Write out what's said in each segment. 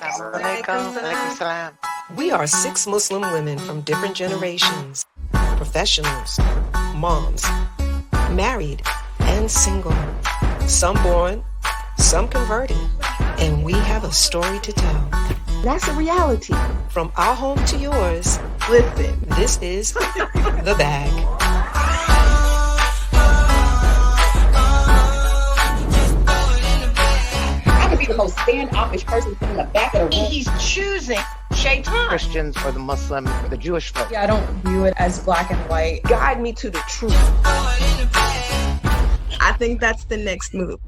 Assalamualaikum. Waalaikumsalam. We are 6 Muslim women from different generations, professionals, moms, married and single, some born, some converted, and we have a story to tell. That's a reality. From our home to yours, Listen. this is The Bag. I could be the most standoffish person in the back of the room. He's choosing Shaitan. Christians or the Muslim or the Jewish folk. I don't view it as black and white. Guide me to the truth. I think that's the next move.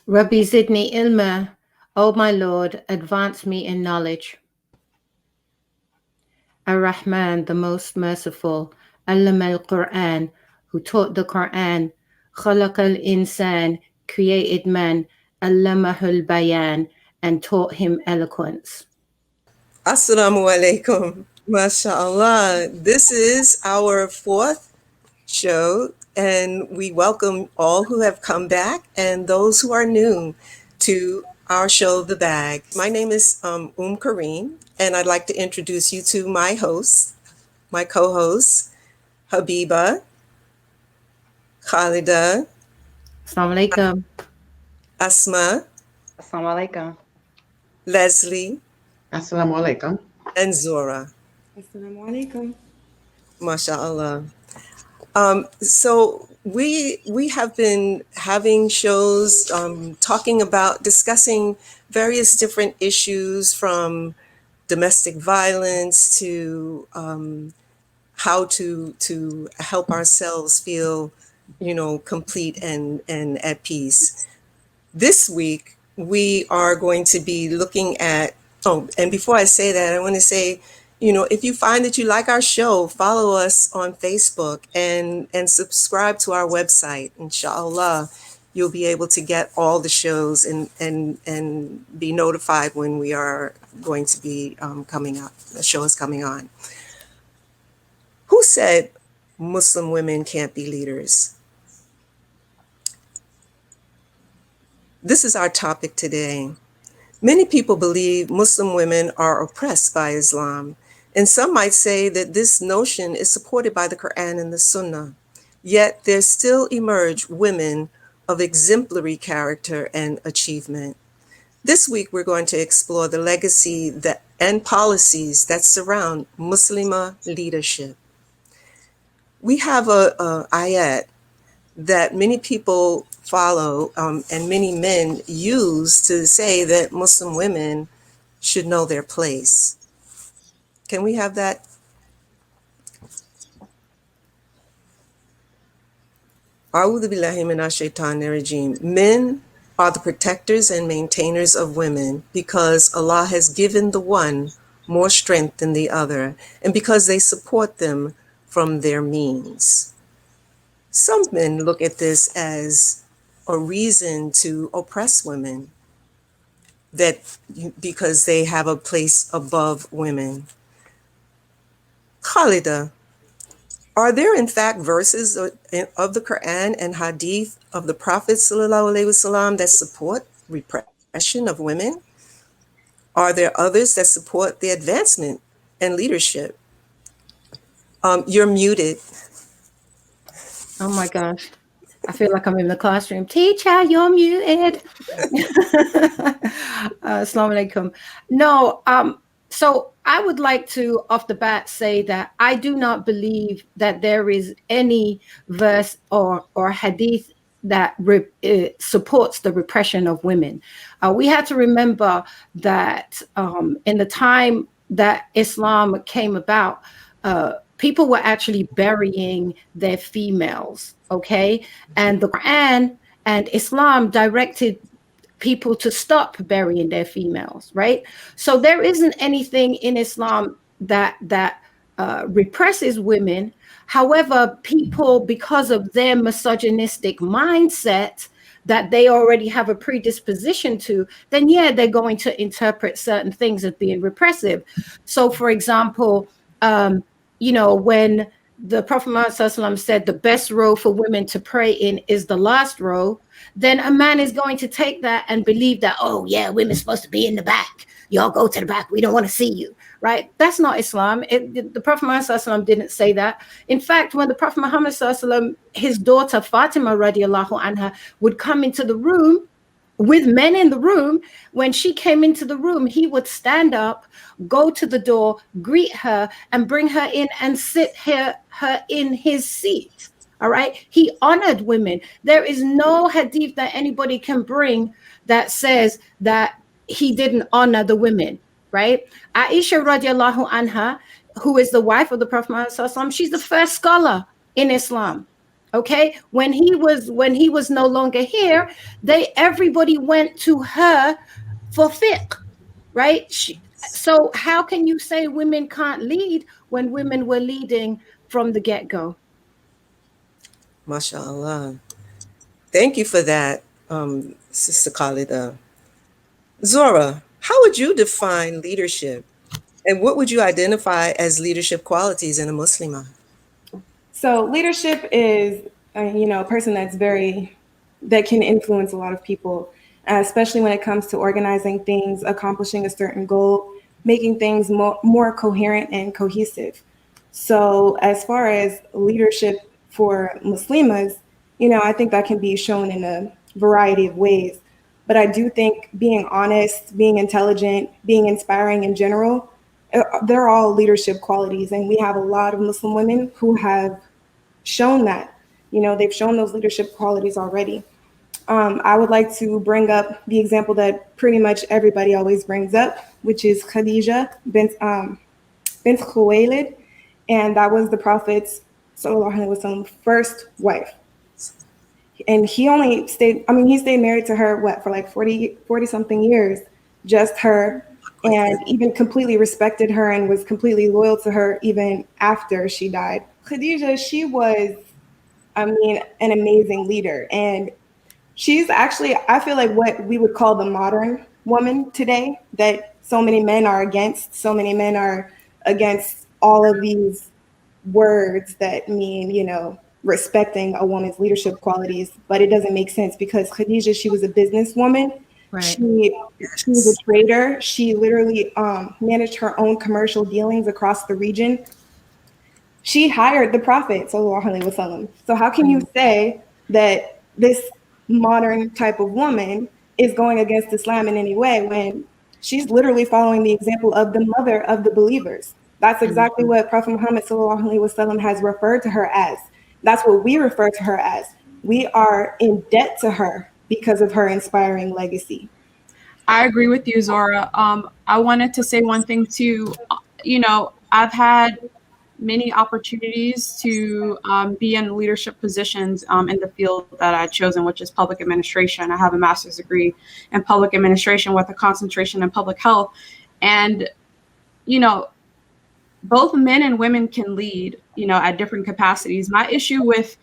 Rabbi Zidni Ilma, O my Lord, advance me in knowledge. Ar-Rahman, the most merciful, Allama al-Quran, who taught the Quran, Khalaq al-Insan, created man, Allamahul Bayan, and taught him eloquence. Assalamu alaikum. MashaAllah. This is our 4th show, and we welcome all who have come back and those who are new to our show, The Bag. My name is Kareem, and I'd like to introduce you to my hosts, my co-hosts, Habiba, Khalida, Assalamu alaikum. Asma, Assalamu alaikum. Leslie, Assalamu alaikum. and Zora. Assalamu alaikum. MashaAllah. So we have been having shows talking about discussing various different issues, from domestic violence to how to help ourselves feel, complete and at peace. This week we are going to be looking at. Oh, and before I say that, I want to say, if you find that you like our show, follow us on Facebook and subscribe to our website. Inshallah, you'll be able to get all the shows and be notified when we are going to be coming up. The show is coming on. Who said Muslim women can't be leaders? This is our topic today. Many people believe Muslim women are oppressed by Islam, and some might say that this notion is supported by the Quran and the Sunnah. Yet there still emerge women of exemplary character and achievement. This week we're going to explore the legacy and policies that surround Muslimah leadership. We have a ayat that many people follow and many men use to say that Muslim women should know their place. Can we have that? A'udhu billahi minash shaitanir rajim. Men are the protectors and maintainers of women because Allah has given the one more strength than the other, and because they support them from their means. Some men look at this as a reason to oppress women, because they have a place above women. Khalida, are there in fact verses of the Quran and Hadith of the Prophet ﷺ that support repression of women? Are there others that support the advancement and leadership? You're muted. Oh my gosh. I feel like I'm in the classroom. Teacher, you're muted. Assalamu alaikum. No, so I would like to, off the bat, say that I do not believe that there is any verse or hadith that supports the repression of women. We have to remember that in the time that Islam came about, people were actually burying their females, okay? And the Quran and Islam directed people to stop burying their females, right? So there isn't anything in Islam that represses women. However, people, because of their misogynistic mindset that they already have a predisposition to, then yeah, they're going to interpret certain things as being repressive. So for example, when the Prophet Muhammad SAW said the best row for women to pray in is the last row, then a man is going to take that and believe that, oh yeah, women's supposed to be in the back. Y'all go to the back. We don't want to see you, right? That's not Islam. The Prophet Muhammad SAW didn't say that. In fact, when the Prophet Muhammad SAW, his daughter Fatima radiallahu anha would come into the room with men in the room, when she came into the room, he would stand up, go to the door, greet her, and bring her in and sit her in his seat. All right. He honored women. There is no hadith that anybody can bring that says that he didn't honor the women. Right. Aisha radiallahu anha, who is the wife of the Prophet Muhammad, she's the first scholar in Islam. Okay, when he was no longer here, everybody went to her for fiqh, right? So how can you say women can't lead when women were leading from the get-go? MashaAllah. Thank you for that, Sister Khalida. Zora, how would you define leadership? And what would you identify as leadership qualities in a Muslimah? So leadership is, a person that can influence a lot of people, especially when it comes to organizing things, accomplishing a certain goal, making things more coherent and cohesive. So as far as leadership for Muslimas, I think that can be shown in a variety of ways. But I do think being honest, being intelligent, being inspiring in general, they're all leadership qualities. And we have a lot of Muslim women who have shown that. They've shown those leadership qualities already. I would like to bring up the example that pretty much everybody always brings up, which is Khadija bint Khuwaylid, and that was the Prophet's first wife. And he stayed married to her, for like 40 something years, just her, and even completely respected her and was completely loyal to her even after she died. Khadija, she was, an amazing leader. And she's actually, I feel like, what we would call the modern woman today, that so many men are against. So many men are against all of these words that mean, respecting a woman's leadership qualities. But it doesn't make sense because Khadija, she was a businesswoman. Right. She was a trader. She literally managed her own commercial dealings across the region. She hired the Prophet, sallallahu alaihi wasallam. So how can you say that this modern type of woman is going against Islam in any way when she's literally following the example of the mother of the believers? That's exactly what Prophet Muhammad sallallahu alaihi wasallam has referred to her as. That's what we refer to her as. We are in debt to her because of her inspiring legacy. I agree with you, Zora. I wanted to say one thing too. I've had many opportunities to be in leadership positions in the field that I've chosen, which is public administration. I have a master's degree in public administration with a concentration in public health. And, both men and women can lead, at different capacities. My issue is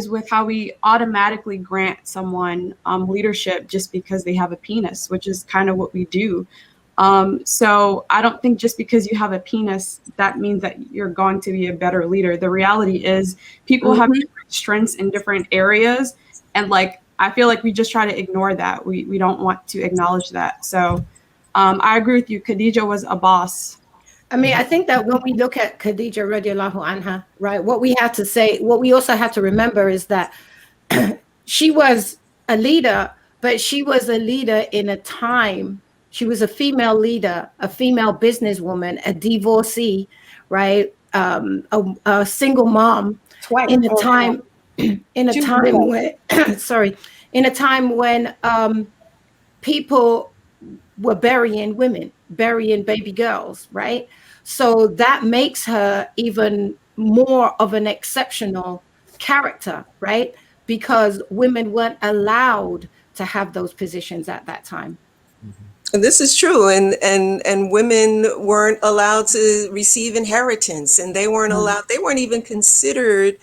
with how we automatically grant someone leadership just because they have a penis, which is kind of what we do. So I don't think just because you have a penis, that means that you're going to be a better leader. The reality is people have different strengths in different areas. And I feel like we just try to ignore that. We don't want to acknowledge that. So I agree with you. Khadija was a boss. I think that when we look at Khadija radiallahu anha, right, what we also have to remember is that she was a leader, but she was a leader in a time. She was a female leader, a female businesswoman, a divorcee, right? A single mom. Twice. In a time when people were burying women, burying baby girls, right? So that makes her even more of an exceptional character, right? Because women weren't allowed to have those positions at that time. And this is true, and women weren't allowed to receive inheritance, and they weren't allowed. They weren't even considered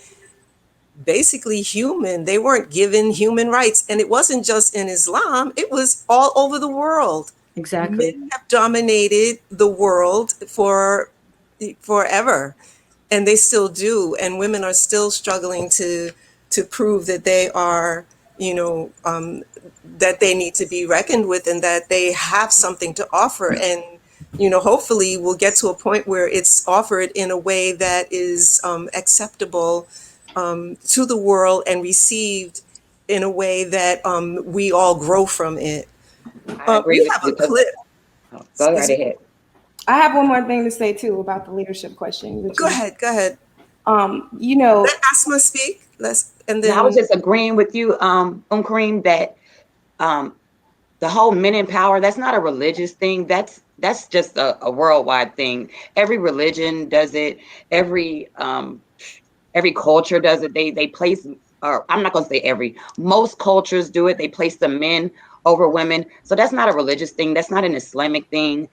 basically human. They weren't given human rights, and it wasn't just in Islam. It was all over the world. Exactly. Men have dominated the world for forever, and they still do. And women are still struggling to prove that they are, that they need to be reckoned with and that they have something to offer. And hopefully we'll get to a point where it's offered in a way that is acceptable to the world and received in a way that we all grow from it. I agree We with have you. a clip. Go right ahead. I have one more thing to say too about the leadership question. Which Go ahead. Let Asma speak. And I was then just agreeing with you, Kareem, that the whole men in power, that's not a religious thing. That's just a worldwide thing. Every religion does it. Every culture does it. They place, or I'm not going to say every, most cultures do it. They place the men over women. So that's not a religious thing. That's not an Islamic thing.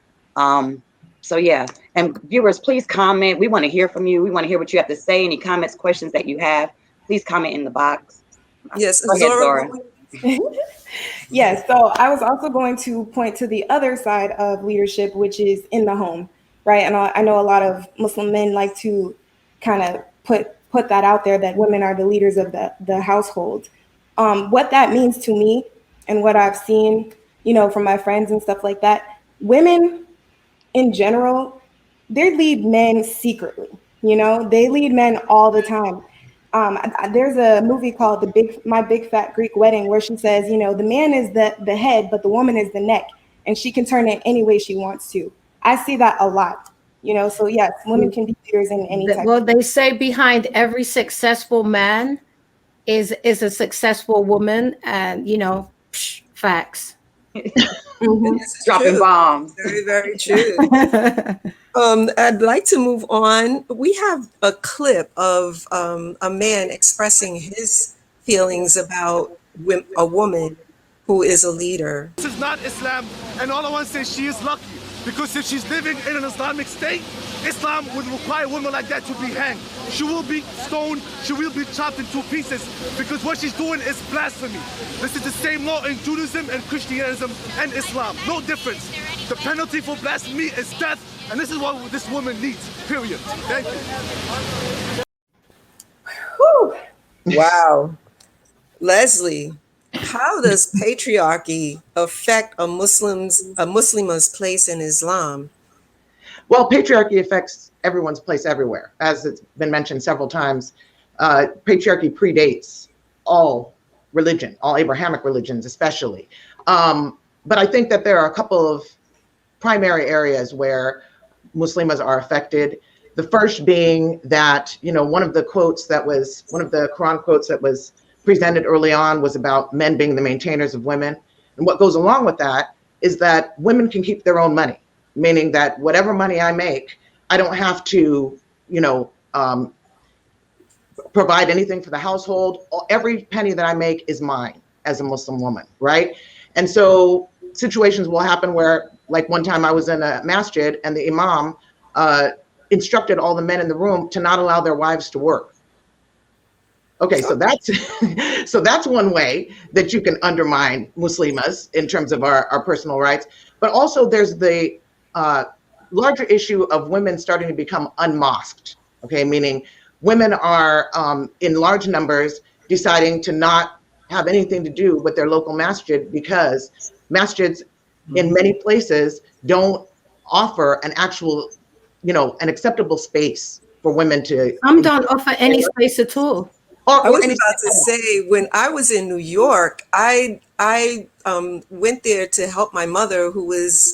So yeah, and viewers, please comment. We want to hear from you. We want to hear what you have to say. Any comments, questions that you have, please comment in the box. yes, Go ahead, Zora. Yes, so I was also going to point to the other side of leadership, which is in the home, right? And I know a lot of Muslim men like to kind of put that out there, that women are the leaders of the household. What that means to me and what I've seen, from my friends and stuff like that, women in general, they lead men secretly. They lead men all the time. There's a movie called My Big Fat Greek Wedding, where she says, the man is the head, but the woman is the neck, and she can turn it any way she wants to. I see that a lot. So yes, women can be leaders in any type. Well, they say behind every successful man is a successful woman, and facts. Dropping bombs. Very, very true. I'd like to move on. We have a clip of a man expressing his feelings about a woman who is a leader. This is not Islam, and all I want to say, she is lucky, because if she's living in an Islamic state, Islam would require women like that to be hanged. She will be stoned, she will be chopped in 2 pieces, because what she's doing is blasphemy. This is the same law in Judaism and Christianism and Islam, no difference. The penalty for blasphemy is death, and this is what this woman needs, period. Thank you. Whew. Wow. Leslie, how does patriarchy affect a Muslim's place in Islam? Well, patriarchy affects everyone's place everywhere. As it's been mentioned several times, patriarchy predates all religion, all Abrahamic religions especially. But I think that there are a couple of primary areas where Muslimas are affected. The first being that, one of the Quran quotes that was presented early on was about men being the maintainers of women. And what goes along with that is that women can keep their own money, meaning that whatever money I make, I don't have to, provide anything for the household. Every penny that I make is mine as a Muslim woman, right? And so situations will happen where, like one time I was in a masjid and the imam instructed all the men in the room to not allow their wives to work. Okay, so that's one way that you can undermine Muslimas in terms of our personal rights. But also there's the larger issue of women starting to become unmosqued, okay, meaning women are in large numbers deciding to not have anything to do with their local masjid, because masjids in many places don't offer an actual, an acceptable space for women to. Some don't offer any space at all. I was about to say, when I was in New York, I went there to help my mother, who was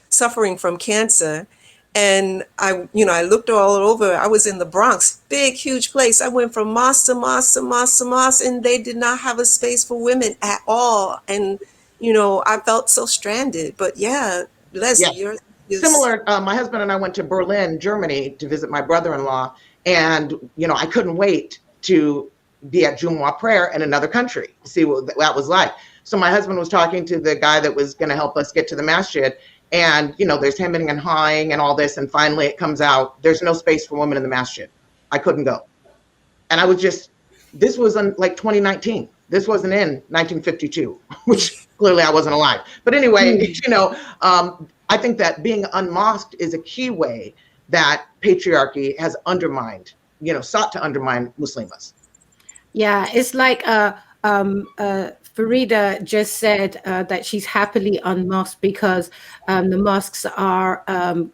suffering from cancer. And I looked all over. I was in the Bronx, big, huge place. I went from mosque to mosque to mosque to mosque, and they did not have a space for women at all. And, I felt so stranded. But yeah, Leslie, yes. you're Similar. My husband and I went to Berlin, Germany, to visit my brother-in-law. And, I couldn't wait to be at Jumu'ah prayer in another country to see what that was like. So my husband was talking to the guy that was going to help us get to the masjid. And, there's hemming and hawing and all this. And finally it comes out, there's no space for women in the masjid. I couldn't go. And I was this was in like 2019. This wasn't in 1952, which clearly I wasn't alive. But anyway, I think that being unmosqued is a key way that patriarchy has undermined, sought to undermine Muslimas. Yeah, it's like Farida just said that she's happily unmasked because the mosques are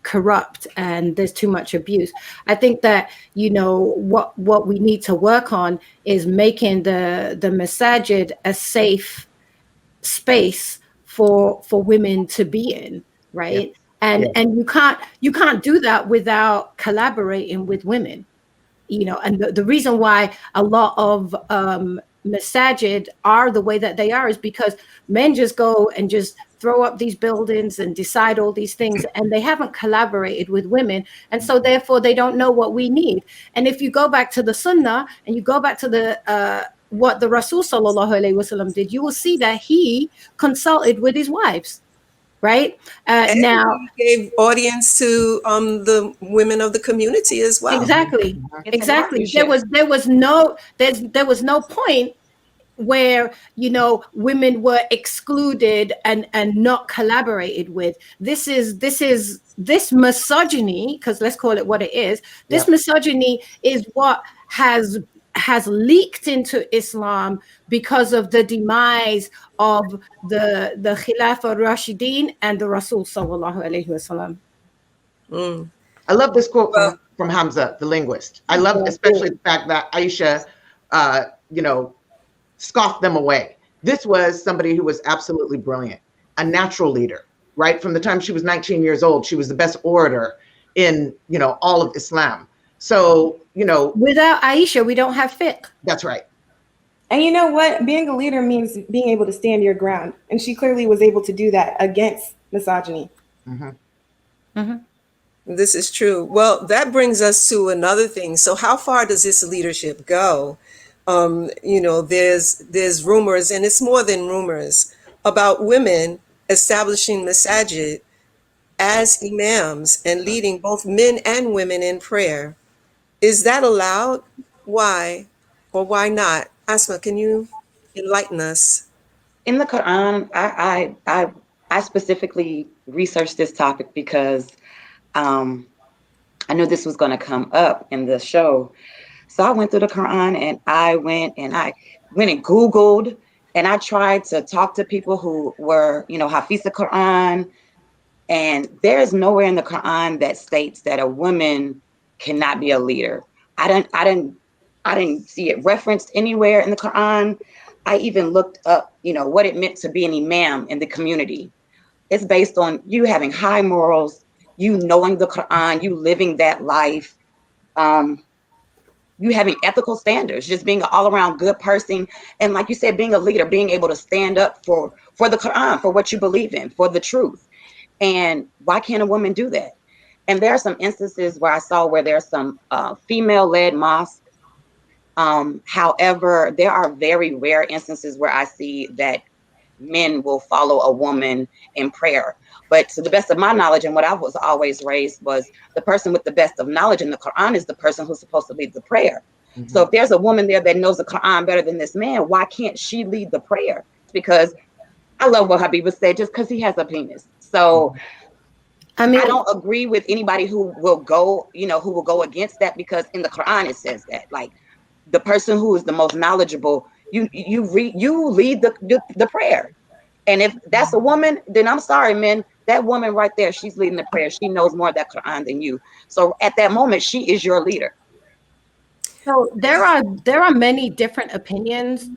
corrupt and there's too much abuse. I think that what we need to work on is making the masajid a safe space for women to be in, right? Yeah. And Yeah. and you can't do that without collaborating with women. And the reason why a lot of masajid are the way that they are is because men just go and just throw up these buildings and decide all these things, and they haven't collaborated with women, and so therefore they don't know what we need. And if you go back to the Sunnah and you go back to the what the Rasul sallallahu alaihi wasallam did, you will see that he consulted with his wives, right? And Now, he gave audience to the women of the community as well. exactly. It's a Exactly. partnership. There was no point where women were excluded and not collaborated with. This misogyny, because let's call it what it is. This misogyny is what has leaked into Islam because of the demise of the Khilafah Rashidin and the Rasul sallallahu alaihi wasallam. I love this quote from Hamza, the linguist. I love especially the fact that Aisha, scoffed them away. This was somebody who was absolutely brilliant, a natural leader, right? From the time she was 19 years old, she was the best orator in, all of Islam. So, without Aisha, we don't have fiqh. That's right. And you know what? Being a leader means being able to stand your ground. And she clearly was able to do that against misogyny. Mm-hmm. Mm-hmm. This is true. Well, that brings us to another thing. So how far does this leadership go? There's rumors, and it's more than rumors, about women establishing masajid as imams and leading both men and women in prayer. Is that allowed? Why or why not? Asma, can you enlighten us? In the Quran, I specifically researched this topic because I knew this was going to come up in the show. So I went through the Quran and I went and Googled, and I tried to talk to people who were, Hafiz Quran. And there's nowhere in the Quran that states that a woman cannot be a leader. I didn't see it referenced anywhere in the Quran. I even looked up, what it meant to be an imam in the community. It's based on you having high morals, you knowing the Quran, you living that life, you having ethical standards, just being an all-around good person. And like you said, being a leader, being able to stand up for the Quran, for what you believe in, for the truth. And why can't a woman do that? And there are some instances where I saw where there's some female-led mosques. However, there are very rare instances where I see that men will follow a woman in prayer. But to the best of my knowledge, and what I was always raised was, the person with the best of knowledge in the Quran is the person who's supposed to lead the prayer. Mm-hmm. So if there's a woman there that knows the Quran better than this man, why can't she lead the prayer? Because I love what Habiba said, just because he has a penis. So I don't agree with anybody who will go against that, because in the Quran it says that, like, the person who is the most knowledgeable, you lead the prayer. And if that's a woman, then I'm sorry, men, that woman right there, she's leading the prayer. She knows more of that Quran than you. So at that moment, she is your leader. So there are many different opinions.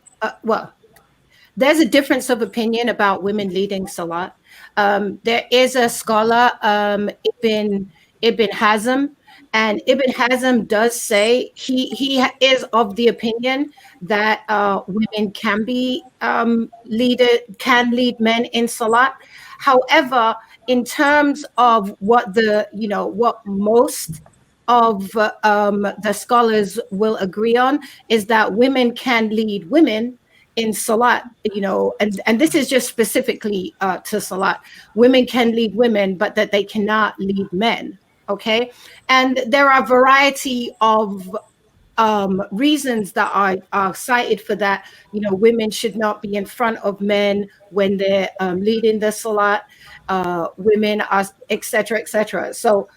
There's a difference of opinion about women leading Salat. There is a scholar, Ibn Hazm, and Ibn Hazm does say he is of the opinion that women can lead men in Salat. However, in terms of what most of the scholars will agree on is that women can lead women in Salat, and this is just specifically to Salat. Women can lead women, but that they cannot lead men. Okay, and there are a variety of reasons that are cited for that. Women should not be in front of men when they're leading the Salat. Women are, etc., etc. So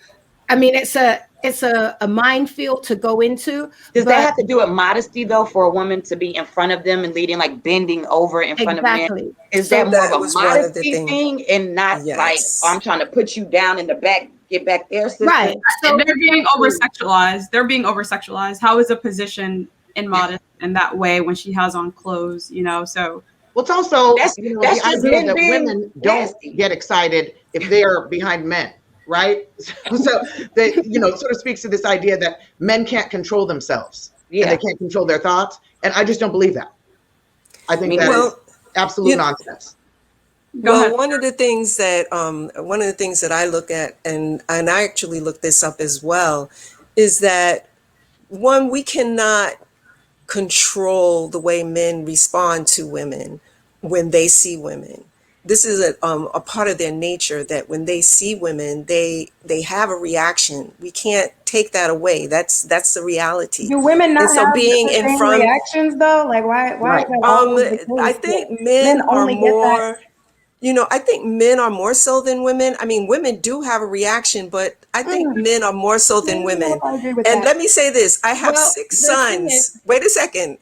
I mean, it's a minefield to go into. Does but that have to do with modesty though, for a woman to be in front of them and leading, like bending over in front of men? exactly. Is So that more that of a was one of the modesty things. thing and not like, Yes. oh, I'm trying to put you down in the back, get back there, sister? Right. So And they're being over-sexualized. They're being over-sexualized. How is a position immodest in that way when she has on clothes, you know? So Well, it's also That's the just idea men that being women don't nasty. get excited if they're behind men, right? So they, sort of speaks to this idea that men can't control themselves and Yeah. they can't control their thoughts. And I just don't believe that. I think that is absolute nonsense. Go Well, ahead. one of the things that I look at, and I actually looked this up as well, is that one, we cannot control the way men respond to women when they see women. This is a part of their nature, that when they see women, they have a reaction. We can't take that away. That's the reality. Do women not And so have being the in same front, reactions though? Like why Right. is that always the case? I think men are only get that? more. I think men are more so than women. I mean, women do have a reaction, but I think men are more so than women. I agree with And that. let me say this, I have Well, 6 the thing sons. is- Wait a second.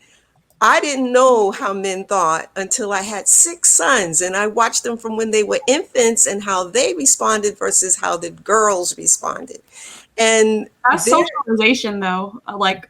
I didn't know how men thought until I had 6 sons, and I watched them from when they were infants and how they responded versus how the girls responded. And That's socialization, though. Like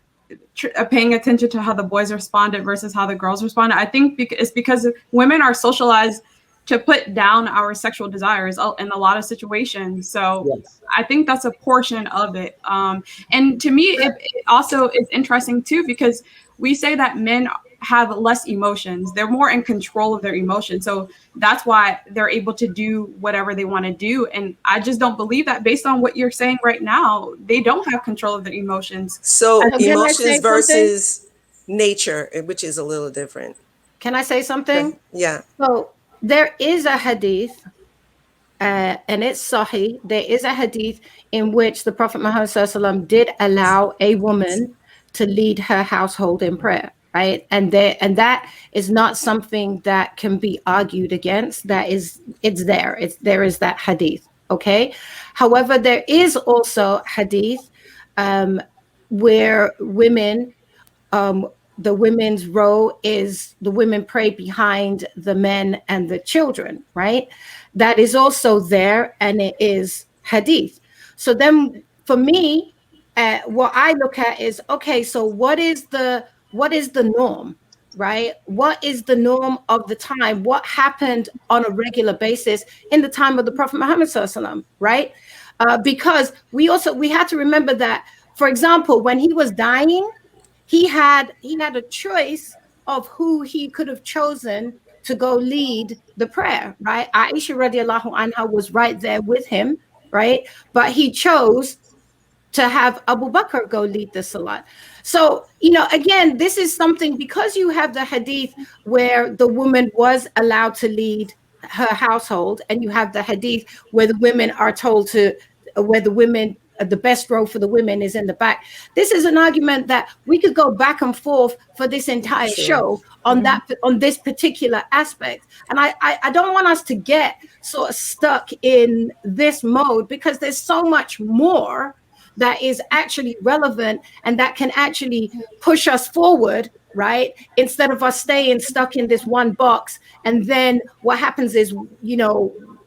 paying attention to how the boys responded versus how the girls responded. I think it's because women are socialized to put down our sexual desires in a lot of situations. So Yes. I think that's a portion of it. And to me, it also is interesting too, because we say that men have less emotions. They're more in control of their emotions. So that's why they're able to do whatever they want to do. And I just don't believe that based on what you're saying right now. They don't have control of their emotions. so Can I say emotions something? versus nature, which is a little different. Can I say something? Yeah. So there is a hadith, and it's Sahih. There is a hadith in which the Prophet Muhammad SAW did allow a woman to lead her household in prayer, right? And that is not something that can be argued against. It's there is that hadith, okay? However, there is also hadith where women, the women's role is the women pray behind the men and the children, right? That is also there, and it is hadith. So then for me, what I look at is, okay, so what is the norm, right? What is the norm of the time? What happened on a regular basis in the time of the Prophet Muhammad SAW, right? Because we had to remember that, for example, when he was dying, he had a choice of who he could have chosen to go lead the prayer, right? Aisha radiallahu anha was right there with him, right? But he chose to have Abu Bakr go lead the salat. So, again, this is something, because you have the hadith where the woman was allowed to lead her household, and you have the hadith where the women are told to, where the women, the best row for the women is in the back. This is an argument that we could go back and forth for this entire show on on this particular aspect. And I don't want us to get sort of stuck in this mode, because there's so much more that is actually relevant and that can actually push us forward, right? Instead of us staying stuck in this one box. And then what happens is,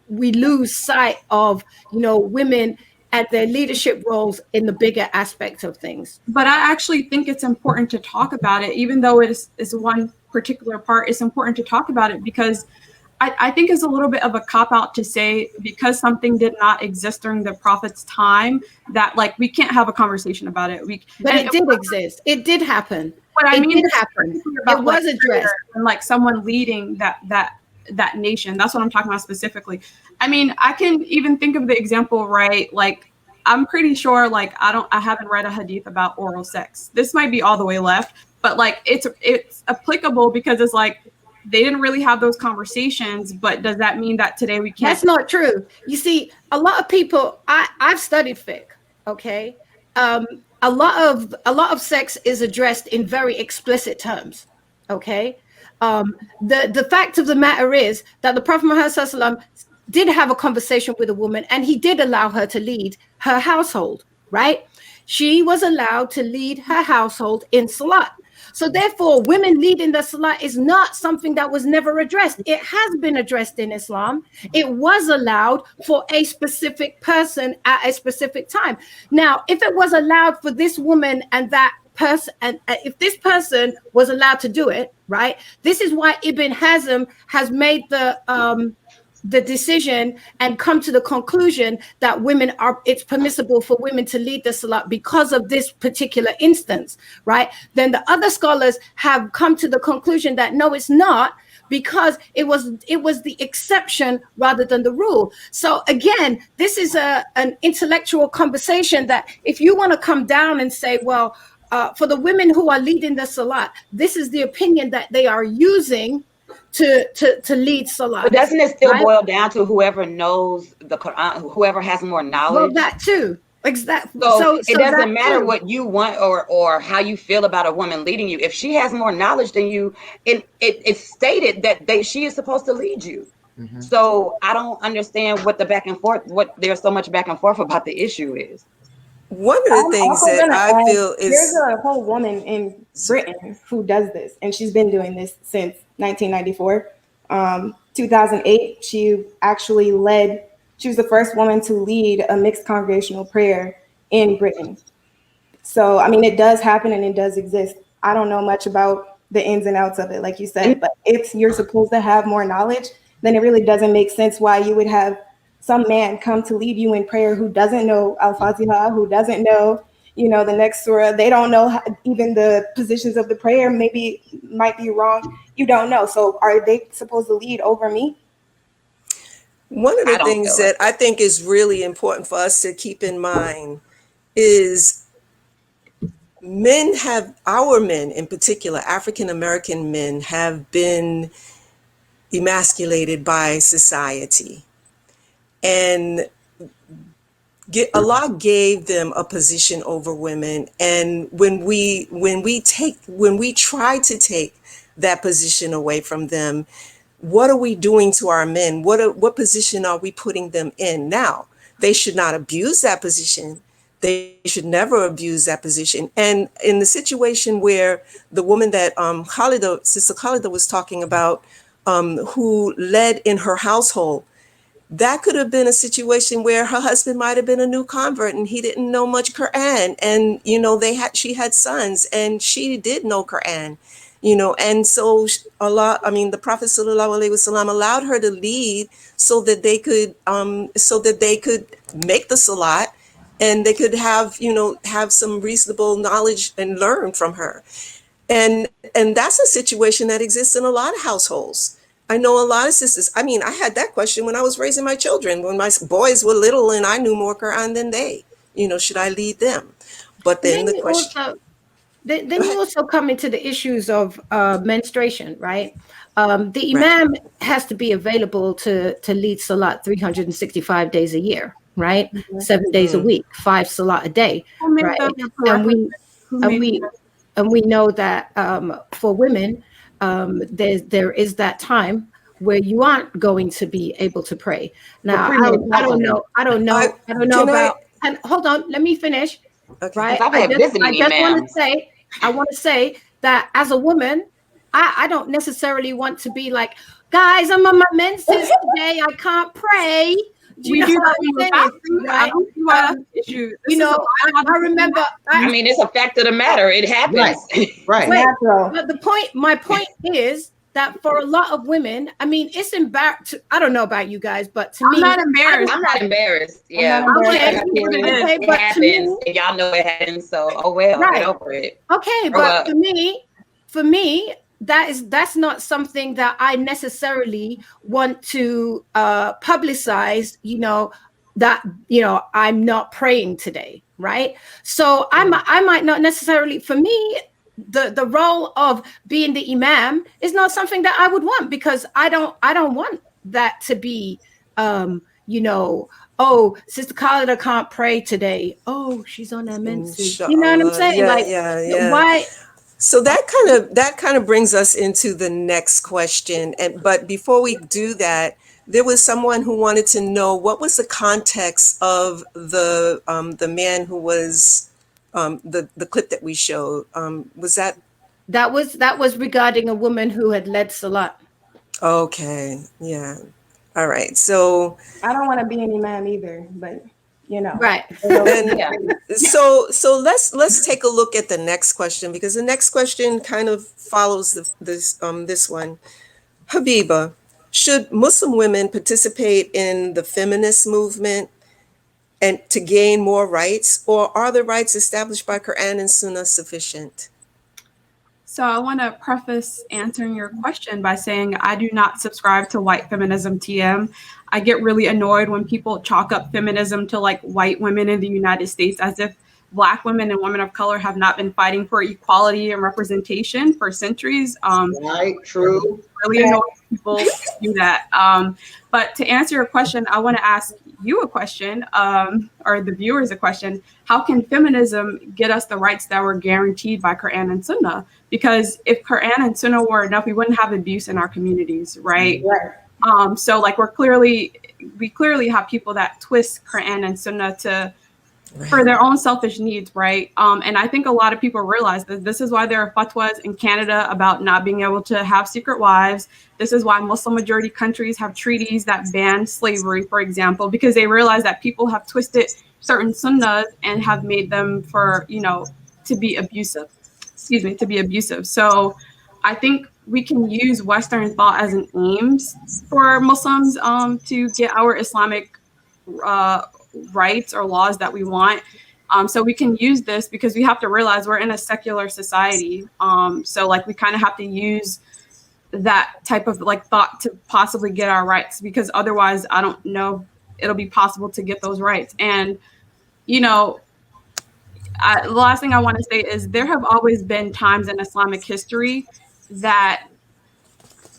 we lose sight of, women and their leadership roles in the bigger aspect of things. But I actually think it's important to talk about it, even though it is one particular part. It's important to talk about it because I think it's a little bit of a cop-out to say, because something did not exist during the Prophet's time, that we can't have a conversation about it. But it did exist. It did happen. What I mean, it did happen. It was addressed. And someone leading that nation. That's what I'm talking about specifically. I mean, I can even think of the example, right? I'm pretty sure, I haven't read a hadith about oral sex. This might be all the way left, but it's applicable because it's they didn't really have those conversations. But does that mean that today we can't? That's not true. You see, a lot of people, I've studied fiqh, okay? A lot of sex is addressed in very explicit terms, okay? The fact of the matter is that the Prophet Muhammad SAW did have a conversation with a woman, and he did allow her to lead her household, right? She was allowed to lead her household in Salat. So therefore, women leading the Salat is not something that was never addressed. It has been addressed in Islam. It was allowed for a specific person at a specific time. Now, if it was allowed for this woman and that person, and if this person was allowed to do it, right? This is why Ibn Hazm has made the decision and come to the conclusion that it's permissible for women to lead the Salat because of this particular instance, right? Then the other scholars have come to the conclusion that no, it's not, because it was the exception rather than the rule. So again, this is an intellectual conversation that if you want to come down and say, well, for the women who are leading the Salat, this is the opinion that they are using to lead Salah. But doesn't it still boil down to whoever knows the Quran, whoever has more knowledge? Well, that too. Exactly. So it doesn't matter what you want or how you feel about a woman leading you. If she has more knowledge than you, it's stated that she is supposed to lead you. Mm-hmm. So I don't understand what the back and forth, what there's so much back and forth about the issue is. One of the things that I feel is there's a whole woman in Britain who does this, and she's been doing this since 1994. 2008, she actually she was the first woman to lead a mixed congregational prayer in Britain. So, I mean, it does happen and it does exist. I don't know much about the ins and outs of it, like you said, but if you're supposed to have more knowledge, then it really doesn't make sense why you would have some man come to lead you in prayer who doesn't know Al-Fatiha, who doesn't know, the next surah. They don't know even the positions of the prayer, might be wrong. You don't know. So are they supposed to lead over me? One of the things that I think is really important for us to keep in mind is our men in particular, African-American men, have been emasculated by society. And Allah gave them a position over women, and when we try to take that position away from them, what are we doing to our men? What position are we putting them in? Now, they should not abuse that position. They should never abuse that position. And in the situation where the woman that Sister Khalida was talking about, who led in her household, that could have been a situation where her husband might have been a new convert and he didn't know much Quran. And, she had sons and she did know Quran, and so the Prophet ﷺ allowed her to lead so that they could make the Salat and they could have some reasonable knowledge and learn from her. And that's a situation that exists in a lot of households. I know a lot of sisters. I mean, I had that question when I was raising my children, when my boys were little and I knew more Quran than they, should I lead them? But then the question. Then you also come into the issues of menstruation, right? The imam has to be available to lead Salat 365 days a year, right? Mm-hmm. 7 days a week, 5 Salat a day, right? And we know that for women, there is that time where you aren't going to be able to pray. Now, I don't know about. And hold on, let me finish. Okay. Right, I want to say that as a woman, I don't necessarily want to be like, guys, I'm on my menses today. I can't pray. I remember. It's a fact of the matter. It happens. Right. But my point is that for a lot of women, it's embarrassing. I don't know about you guys, but to me, I'm not embarrassed. Yeah. It happens. And y'all know it happens. So, get over it. Okay, but for me, that's not something that I necessarily want to publicize, that I'm not praying today, right? So I might not necessarily, for me, the role of being the imam is not something that I would want, because I don't want that to be oh, Sister Khalida can't pray today. Oh, she's on that menses. You know what I'm saying? Why? So that kind of brings us into the next question. But before we do that, there was someone who wanted to know what was the context of the man who was the clip that we showed. Was that? That was regarding a woman who had led Salah. Okay, yeah. All right. So I don't want to be any man either, but you know. Right. and Yeah. so let's take a look at the next question, because the next question kind of follows this one. Habiba, should Muslim women participate in the feminist movement and to gain more rights, or are the rights established by Quran and Sunnah sufficient? So I want to preface answering your question by saying I do not subscribe to white feminism TM. I get really annoyed when people chalk up feminism to like white women in the United States, as if Black women and women of color have not been fighting for equality and representation for centuries. Right, true. Really annoying people do that. But to answer your question, I want to ask you a question, or the viewers a question. How can feminism get us the rights that were guaranteed by Quran and Sunnah? Because if Quran and Sunnah were enough, we wouldn't have abuse in our communities, right? Right. So like we clearly have people that twist Quran and Sunnah for their own selfish needs, right? And I think a lot of people realize that this is why there are fatwas in Canada about not being able to have secret wives. This is why Muslim majority countries have treaties that ban slavery, for example, because they realize that people have twisted certain sunnahs and have made them to be abusive. So I think we can use Western thought as an aims for Muslims to get our Islamic rights or laws that we want. So we can use this because we have to realize we're in a secular society. So like we kind of have to use that type of like thought to possibly get our rights, because otherwise I don't know it'll be possible to get those rights. And the last thing I want to say is there have always been times in Islamic history that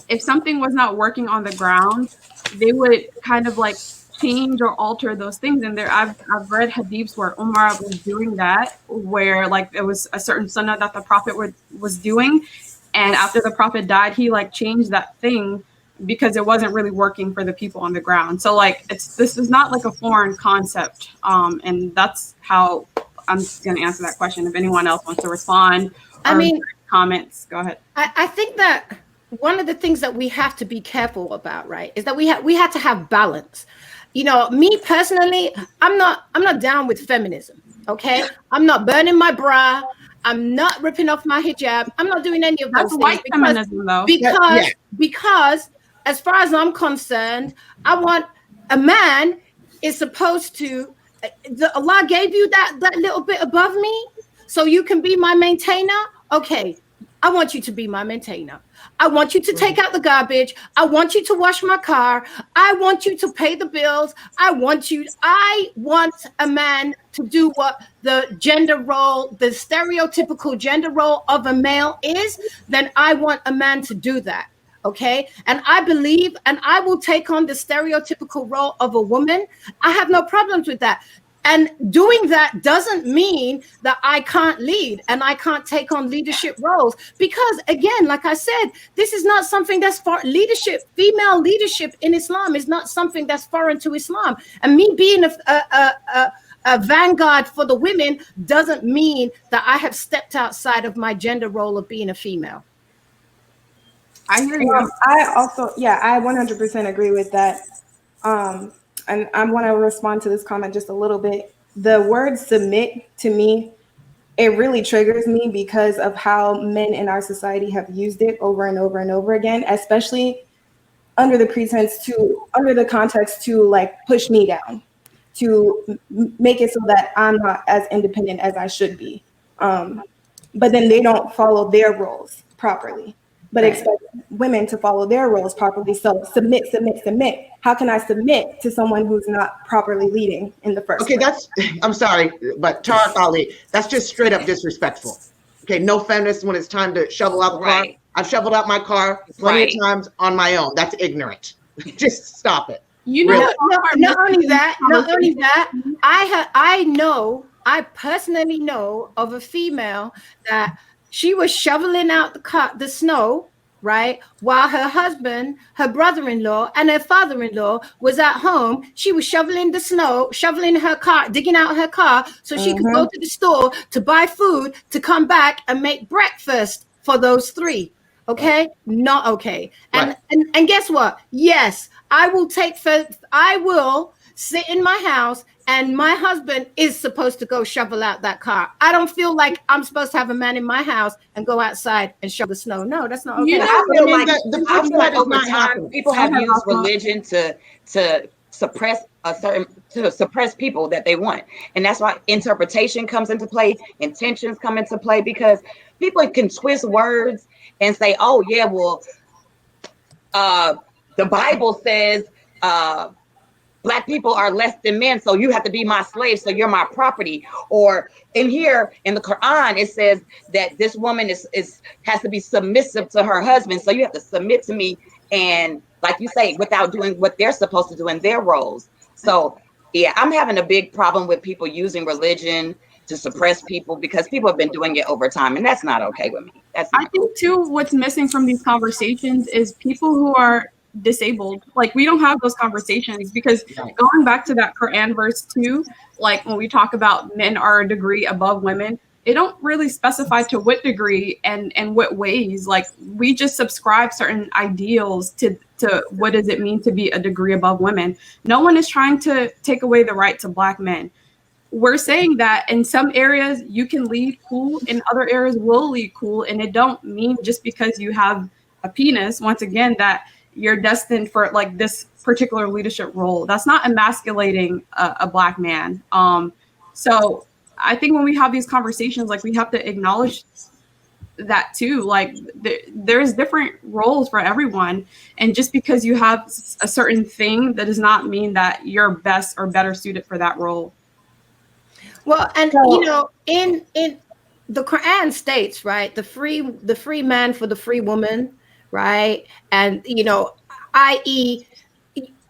if something was not working on the ground, they would kind of like change or alter those things. And I've read hadiths where Umar was doing that, where like it was a certain sunnah that the Prophet was doing, and after the Prophet died, he like changed that thing because it wasn't really working for the people on the ground. So like this is not like a foreign concept, and that's how I'm going to answer that question. If anyone else wants to respond, comments, go ahead. I think that one of the things that we have to be careful about, right, is that we have to have balance. Me personally, I'm not down with feminism. Okay, I'm not burning my bra. I'm not ripping off my hijab. I'm not doing any of those things. White feminism, though. Because as far as I'm concerned, I want a man is supposed to. Allah gave you that little bit above me, so you can be my maintainer. Okay, I want you to be my maintainer. I want you to take out the garbage. I want you to wash my car. I want you to pay the bills. I want a man to do what the gender role, the stereotypical gender role of a male is. Then I want a man to do that. Okay. And I believe, and I will take on the stereotypical role of a woman. I have no problems with that. And doing that doesn't mean that I can't lead and I can't take on leadership roles, because again, like I said, this is not something that's leadership. Female leadership in Islam is not something that's foreign to Islam. And me being a vanguard for the women doesn't mean that I have stepped outside of my gender role of being a female. I hear you. I also, I 100% agree with that. And I want to respond to this comment just a little bit. The word submit, to me, it really triggers me because of how men in our society have used it over and over and over again, especially under the context to like push me down, to make it so that I'm not as independent as I should be. But then they don't follow their roles properly, but expect women to follow their roles properly. So submit. How can I submit to someone who's not properly leading in the first place? I'm sorry, but Tariq Ali, that's just straight up disrespectful. Okay, no feminist when it's time to shovel out the car. I've shoveled out my car plenty of times on my own. That's ignorant. Just stop it. Not only that, I personally know of a female that she was shoveling out the snow, right? While her husband, her brother-in-law, and her father-in-law was at home, she was shoveling the snow, shoveling her car, digging out her car so she could go to the store to buy food, to come back and make breakfast for those three. Okay, not okay. And guess what? Yes, I will sit in my house and my husband is supposed to go shovel out that car. I don't feel like I'm supposed to have a man in my house and go outside and shovel the snow. No, that's not okay. You know, I I feel mean, like the I flip feel like side is over not time happening. people have used religion to suppress people that they want, and that's why interpretation comes into play, intentions come into play, because people can twist words and say, "Oh yeah, well, the Bible says Black people are less than men, so you have to be my slave, so you're my property." Or in here in the Quran, it says that this woman has to be submissive to her husband, so you have to submit to me, and like you say, without doing what they're supposed to do in their roles. So yeah, I'm having a big problem with people using religion to suppress people, because people have been doing it over time, and that's not okay with me. I think too, what's missing from these conversations is people who are disabled. Like, we don't have those conversations, because going back to that Quran verse 2, like when we talk about men are a degree above women, it don't really specify to what degree and what ways. Like, we just subscribe certain ideals to what does it mean to be a degree above women. No one is trying to take away the right to Black men. We're saying that in some areas you can lead cool, in other areas will lead cool, and it don't mean just because you have a penis, once again, that you're destined for like this particular leadership role. That's not emasculating a Black man. So I think when we have these conversations, like, we have to acknowledge that too. Like, there's different roles for everyone, and just because you have a certain thing, that does not mean that you're best or better suited for that role. Well, and you know, in the Quran states, right, the free man for the free woman, right, and you know, i.e.,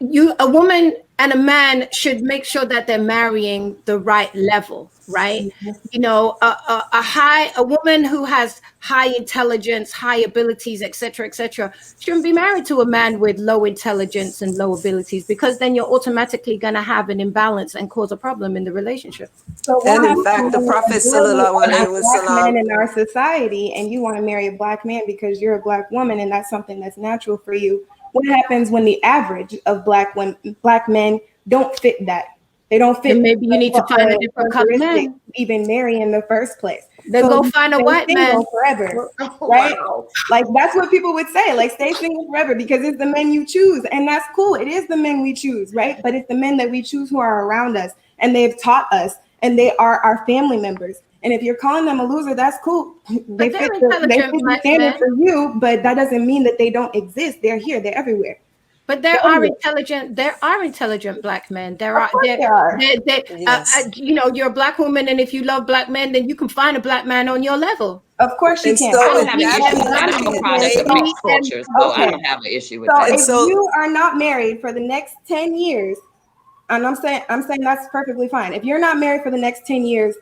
a woman and a man should make sure that they're marrying the right level, right? You know, a woman who has high intelligence, high abilities, etc., shouldn't be married to a man with low intelligence and low abilities, because then you're automatically going to have an imbalance and cause a problem in the relationship. So And in fact, the Prophet sallallahu alaihi Black men wasallam, in our society, and you want to marry a Black man because you're a Black woman, and that's something that's natural for you. What happens when the average of Black men don't fit that? They don't fit. Then maybe you need to find a different kind of man. Even marry in the first place. Then go find a white man forever, right? Wow. Like, that's what people would say. Like, stay single forever because it's the men you choose, and that's cool. It is the men we choose, right? But it's the men that we choose who are around us, and they've taught us, and they are our family members. And if you're calling them a loser, that's cool. They fit the standard for you, but that doesn't mean that they don't exist. They're here. They're everywhere. But there are intelligent Black men. There are. Yes. You know, you're a Black woman, and if you love Black men, then you can find a Black man on your level. Of course you can. So I'm a product of mixed culture, so I don't have an issue with that. If you are not married for the next 10 years, and I'm saying that's perfectly fine. If you're not married for the next 10 years,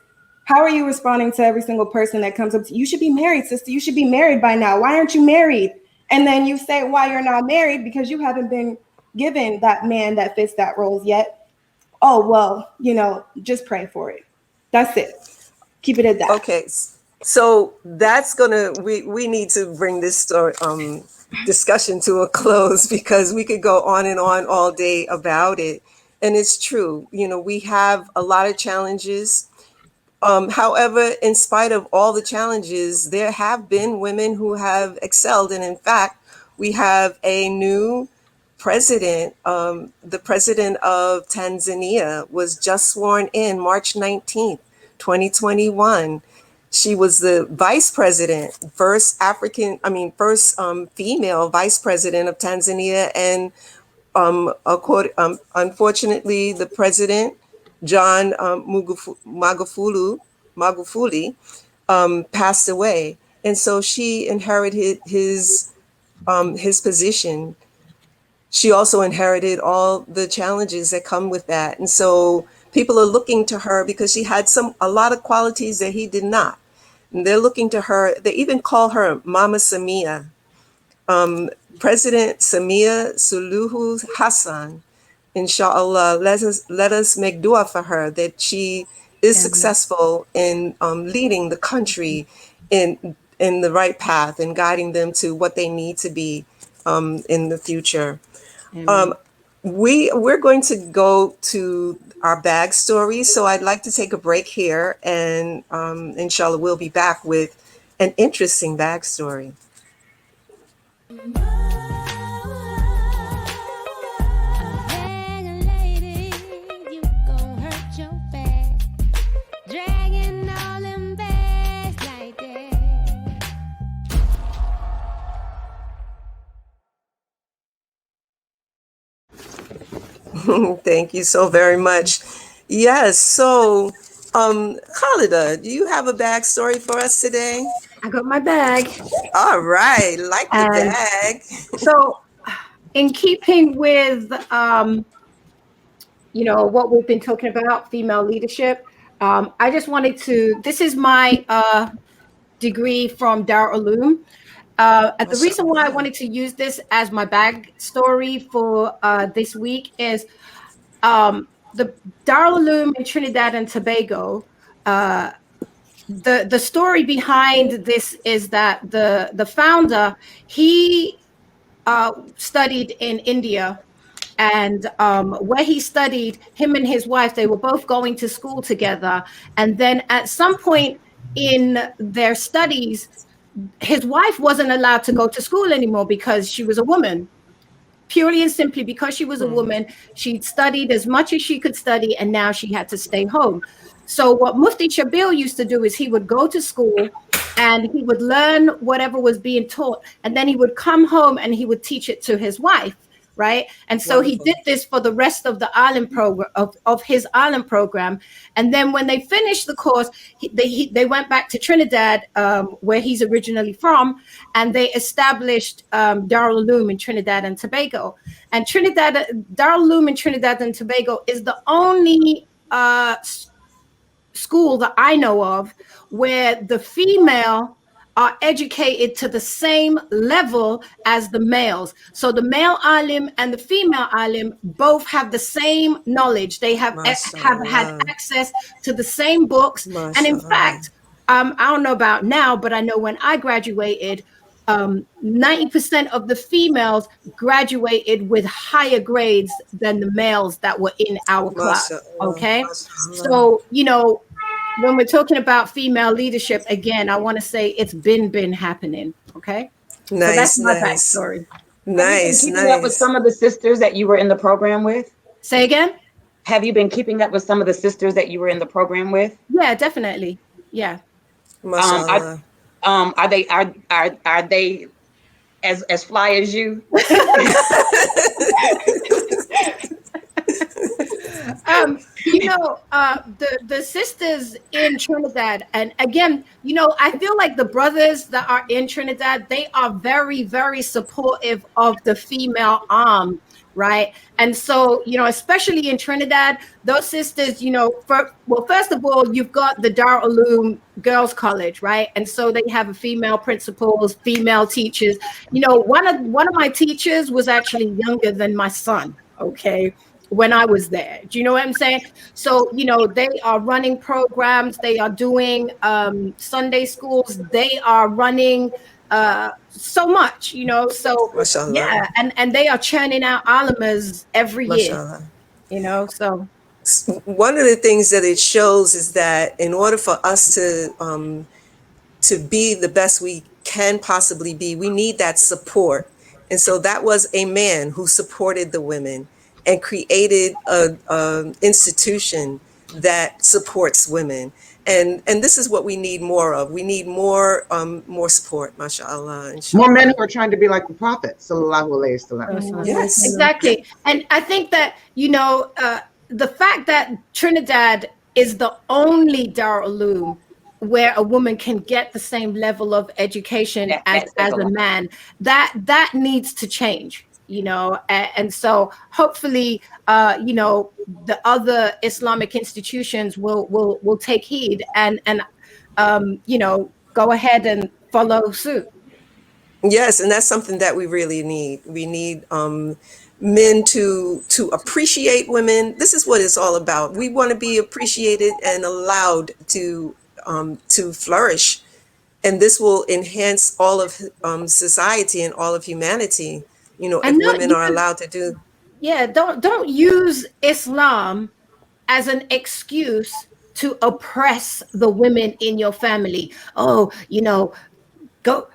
how are you responding to every single person that comes up to you? You should be married, sister. You should be married by now. Why aren't you married? And then you say why you're not married, because you haven't been given that man that fits that role yet. Oh, well, you know, just pray for it. That's it. Keep it at that. Okay. So that's we need to bring this story, discussion to a close, because we could go on and on all day about it. And it's true. You know, we have a lot of challenges. However, in spite of all the challenges, there have been women who have excelled. And in fact, we have a new president. The president of Tanzania was just sworn in March 19th, 2021. She was the vice president, first female vice president of Tanzania. And unfortunately, the president, John Magufuli, passed away, and so she inherited his position. She also inherited all the challenges that come with that, and so people are looking to her because she had a lot of qualities that he did not. And they're looking to her. They even call her Mama Samia. President Samia Suluhu Hassan, inshallah, let us make dua for her that she is successful in leading the country in the right path and guiding them to what they need to be in the future. We're going to go to our bag story, so I'd like to take a break here, and inshallah we'll be back with an interesting bag story. Thank you so very much. Yes, so Khalida, do you have a bag story for us today? I got my bag. All right, like the bag. So, in keeping with what we've been talking about, female leadership, I just wanted to. This is my degree from Dar Uloom. And the reason why I wanted to use this as my bag story for this week is the Dar Uloom in Trinidad and Tobago. The story behind this is that the founder, he studied in India, and where he studied, him and his wife, they were both going to school together. And then at some point in their studies, his wife wasn't allowed to go to school anymore because she was a woman. Purely and simply because she was a woman, she'd studied as much as she could study, and now she had to stay home. So what Mufti Shabil used to do is he would go to school and he would learn whatever was being taught, and then he would come home and he would teach it to his wife, right? And so he did this for the rest of the island program of his island program. And then when they finished the course, they went back to Trinidad, where he's originally from, and they established Dar Uloom in Trinidad and Tobago. And Dar Uloom in Trinidad and Tobago is the only school that I know of where the female are educated to the same level as the males. So the male alim and the female alim both have the same knowledge. They have had access to the same books. And in fact, I don't know about now, but I know when I graduated, 90% of the females graduated with higher grades than the males that were in our class. Okay. So, when we're talking about female leadership, again, I want to say it's been happening. Okay. So that's my backstory. Nice. Keeping up with some of the sisters that you were in the program with? Say again? Have you been keeping up with some of the sisters that you were in the program with? Yeah, definitely. Yeah. Are they as fly as you? The sisters in Trinidad, and again, I feel like the brothers that are in Trinidad, they are very, very supportive of the female arm, right? And so, especially in Trinidad, those sisters, first of all, you've got the Dar Uloom Girls College, right? And so they have a female principals, female teachers. One of my teachers was actually younger than my son, okay, when I was there. Do you know what I'm saying? So, they are running programs, they are doing Sunday schools, they are running so much, so Mashallah. yeah, and they are churning out alimas every Mashallah. year, so. One of the things that it shows is that in order for us to be the best we can possibly be, we need that support. And so that was a man who supported the women and created a institution that supports women. And this is what we need more of. We need more support, mashallah. More men who are trying to be like the Prophet, sallallahu alaihi wasallam. Yes, exactly. And I think that, the fact that Trinidad is the only Dar Uloom where a woman can get the same level of education as a man, that needs to change. And so hopefully, the other Islamic institutions will take heed and go ahead and follow suit. Yes, and that's something that we really need. We need men to appreciate women. This is what it's all about. We want to be appreciated and allowed to flourish, and this will enhance all of society and all of humanity. You know, if And not women are use, allowed to do. yeah, don't use Islam as an excuse to oppress the women in your family. Oh, go,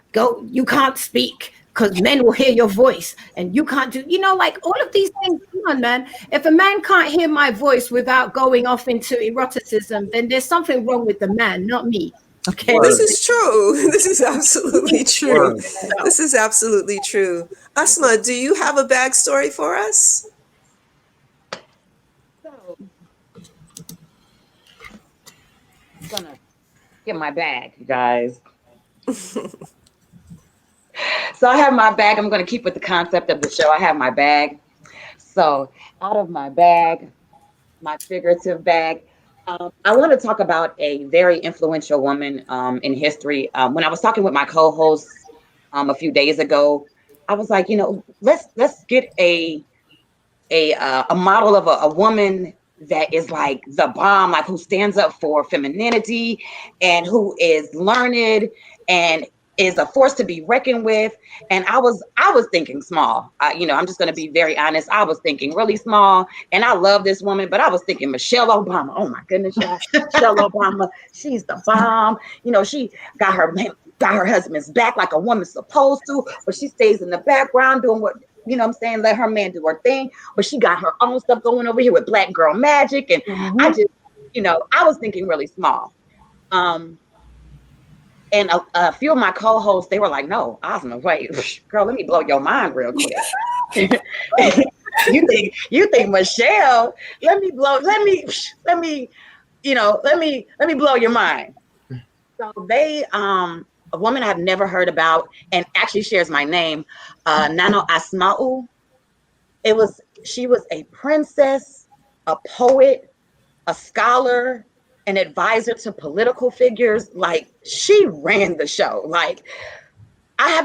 you can't speak because men will hear your voice and you can't do, like all of these things. Come on, man. If a man can't hear my voice without going off into eroticism, then there's something wrong with the man, not me. Okay. This is true. This is absolutely true. Word. This is absolutely true. Asma, do you have a backstory for us? So, I'm gonna get my bag, you guys. So I have my bag. I'm going to keep with the concept of the show. I have my bag. So out of my bag, my figurative bag, I want to talk about a very influential woman in history. When I was talking with my co-host a few days ago, I was like, let's get a model of a woman that is like the bomb, like who stands up for femininity and who is learned and is a force to be reckoned with. And I was thinking small. I'm just going to be very honest. I was thinking really small, and I love this woman, but I was thinking Michelle Obama. Oh my goodness, y'all. Michelle Obama, she's the bomb. She got her husband's back like a woman's supposed to, but she stays in the background doing what, I'm saying, let her man do her thing, but she got her own stuff going over here with Black Girl Magic. And I just, I was thinking really small. And a few of my co-hosts, they were like, no, Asma, wait, girl, let me blow your mind real quick. you think Michelle, let me blow your mind. So they, a woman I've never heard about and actually shares my name, Nano Asma'u. She was a princess, a poet, a scholar, an advisor to political figures. Like, she ran the show. Like, I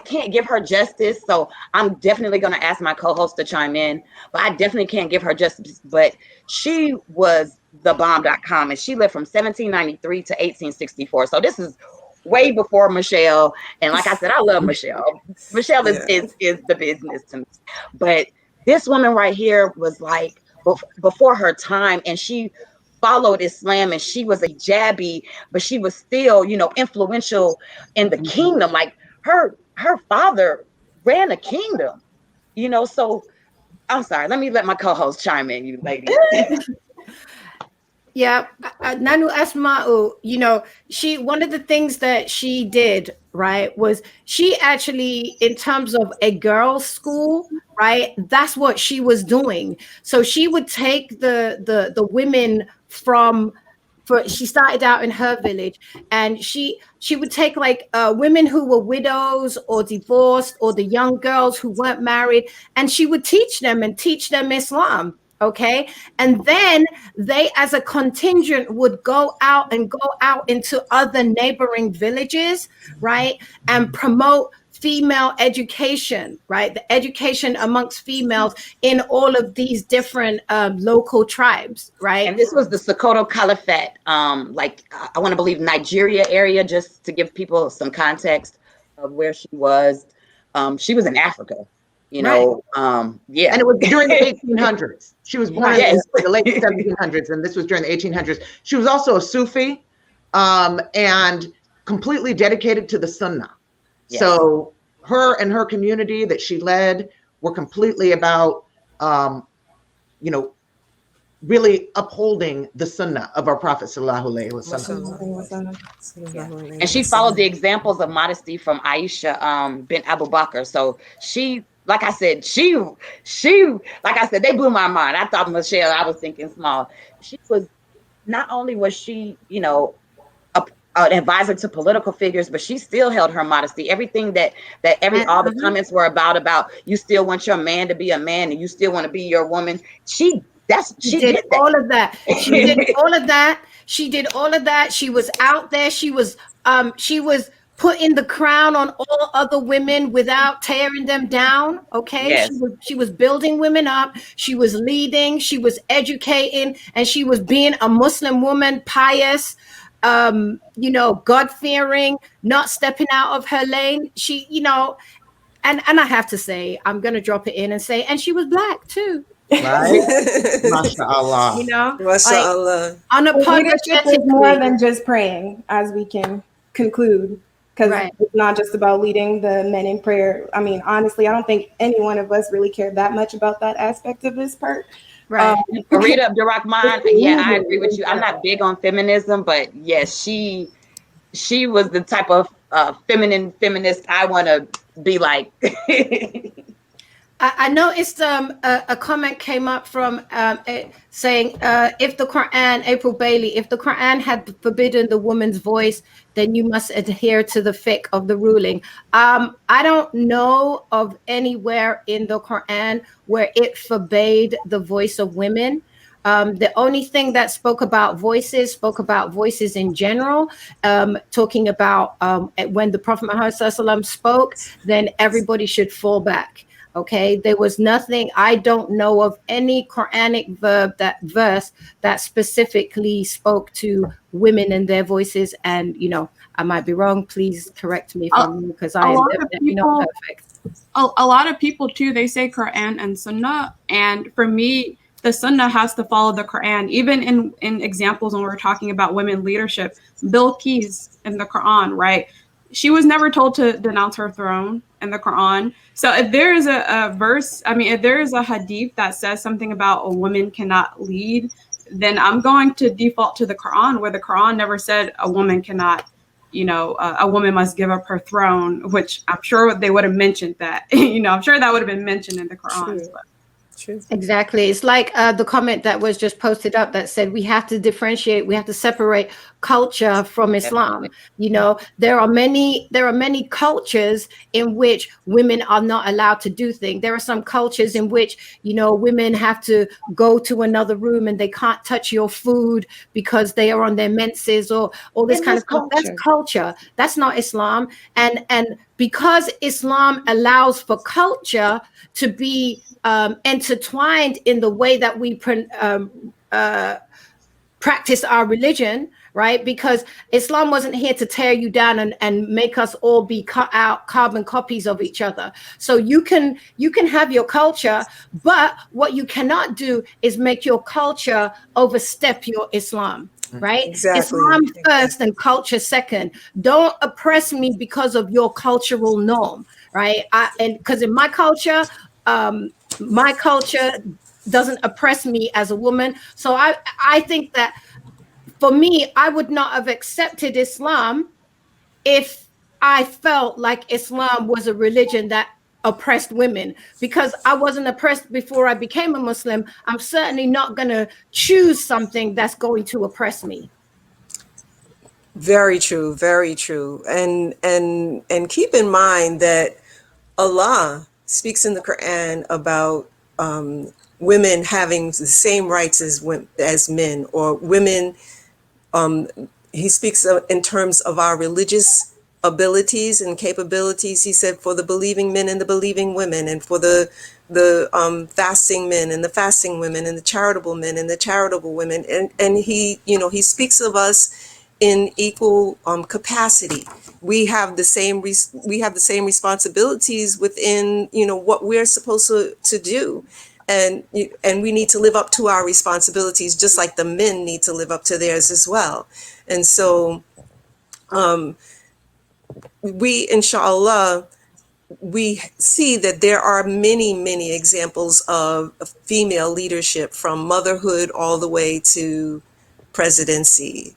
can't give her justice, so I'm definitely going to ask my co-host to chime in, but I definitely can't give her justice. But she was thebomb.com, and she lived from 1793 to 1864. So this is way before Michelle. And like I said, I love Michelle. Michelle is the business to me. But this woman right here was like before her time, and she followed Islam, and she was a Jabi, but she was still, influential in the kingdom. Like her father ran a kingdom, so I'm sorry. Let me let my co-host chime in, you ladies. Yeah, Nanu Asma'u, one of the things that she did, right, was she actually, in terms of a girls' school, right, that's what she was doing. So she would take the women she started out in her village, and she would take like women who were widows or divorced, or the young girls who weren't married, and she would teach them Islam. Okay. And then they, as a contingent, would go out into other neighboring villages, right, and promote female education, right, the education amongst females in all of these different local tribes, right. And this was the Sokoto Caliphate, I want to believe Nigeria area, just to give people some context of where she was. She was in Africa. Right. And it was during the 1800s. She was born in the late 1700s, and this was during the 1800s. She was also a Sufi, and completely dedicated to the Sunnah. Yes. So her and her community that she led were completely about, really upholding the Sunnah of our Prophet sallallahu alaihi wasallam. And she followed the examples of modesty from Aisha bint Abu Bakr. So she, like I said, they blew my mind. I thought Michelle, I was thinking small. She was, not only was she, an advisor to political figures, but she still held her modesty. Everything all the comments were about, you still want your man to be a man and you still want to be your woman. She did all of that. She did all of that. She did all of that. She was out there. She was putting the crown on all other women without tearing them down. Okay, Yes. she was building women up, she was leading, she was educating, and she was being a Muslim woman, pious, God-fearing, not stepping out of her lane. She, and I have to say, I'm gonna drop it in and say, and she was black too. Right? MashaAllah. Like MashaAllah. Leadership is more unapologetically. than just praying, as we can conclude, because Right. it's not just about leading the men in prayer. I mean, honestly, I don't think any one of us really care that much about that aspect of this part. Right. Rita Abdurrahman, yeah, I agree with you. I'm not big on feminism, but yes, she was the type of feminist I want to be like. I noticed a comment came up from saying if the Quran, April Bailey, if the Quran had forbidden the woman's voice, then you must adhere to the fiqh of the ruling. I don't know of anywhere in the Quran where it forbade the voice of women. The only thing that spoke about voices in general, talking about when the Prophet Muhammad ﷺ spoke, then everybody should fall back. Okay, there was nothing, I don't know of any Quranic verse that specifically spoke to women and their voices. And, I might be wrong. Please correct me if I'm wrong, because I am definitely not perfect. A lot of people too, they say Quran and Sunnah. And for me, the Sunnah has to follow the Quran. Even in examples when we're talking about women leadership, Bilqis in the Quran, right? She was never told to denounce her throne in the Quran. So if there is a verse, if there is a hadith that says something about a woman cannot lead, then I'm going to default to the Quran, where the Quran never said a woman cannot, a woman must give up her throne, which I'm sure they would have mentioned that. I'm sure that would have been mentioned in the Quran. True. True. Exactly. It's like the comment that was just posted up that said we have to differentiate, we have to separate culture from Islam. There are many cultures in which women are not allowed to do things. There are some cultures in which women have to go to another room and they can't touch your food because they are on their menses or all this kind of culture. That's culture. That's not Islam. And because Islam allows for culture to be intertwined in the way that we practice our religion, right? Because Islam wasn't here to tear you down and make us all be cut out carbon copies of each other. So you can have your culture, but what you cannot do is make your culture overstep your Islam. Right? Exactly. Islam first and culture second. Don't oppress me because of your cultural norm, right? Because in my culture doesn't oppress me as a woman. So I think that for me, I would not have accepted Islam if I felt like Islam was a religion that oppressed women. Because I wasn't oppressed before I became a Muslim, I'm certainly not going to choose something that's going to oppress me. Very true, very true. And keep in mind that Allah speaks in the Quran about women having the same rights as men, or women. He speaks in terms of our religious abilities and capabilities. He said, for the believing men and the believing women, and for the fasting men and the fasting women, and the charitable men and the charitable women. And he speaks of us in equal capacity. We have the same responsibilities within what we're supposed to do, and we need to live up to our responsibilities just like the men need to live up to theirs as well. And so we, inshallah, we see that there are many examples of female leadership, from motherhood all the way to presidency.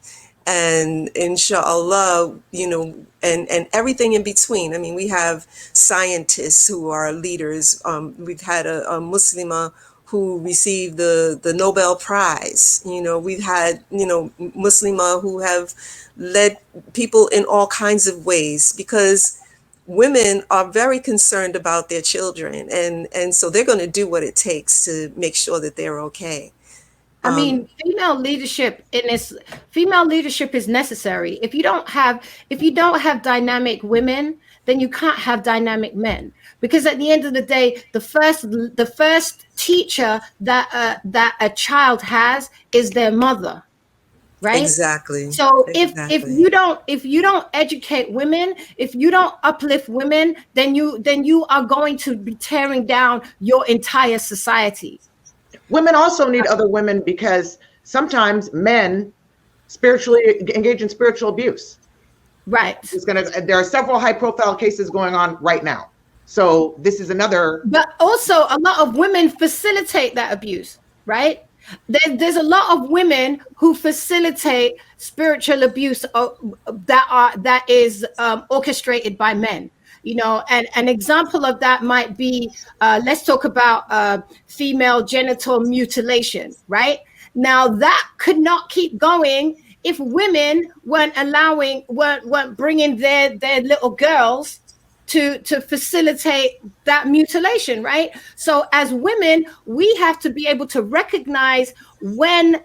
And inshallah, and everything in between. I mean, we have scientists who are leaders. We've had a Muslima who received the Nobel Prize. We've had, Muslima who have led people in all kinds of ways, because women are very concerned about their children. And so they're going to do what it takes to make sure that they're okay. I mean, female leadership is necessary. If you don't have dynamic women, then you can't have dynamic men. Because at the end of the day, the first teacher that a child has is their mother, right? Exactly. So if you don't educate women, if you don't uplift women, then you are going to be tearing down your entire society. Women also need other women because sometimes men spiritually engage in spiritual abuse. Right. There are several high profile cases going on right now. So this is another. But also a lot of women facilitate that abuse, right? There's a lot of women who facilitate spiritual abuse that is orchestrated by men. You know, and an example of that might be, let's talk about female genital mutilation, right? Now that could not keep going if women weren't bringing their little girls to facilitate that mutilation, right? So as women, we have to be able to recognize when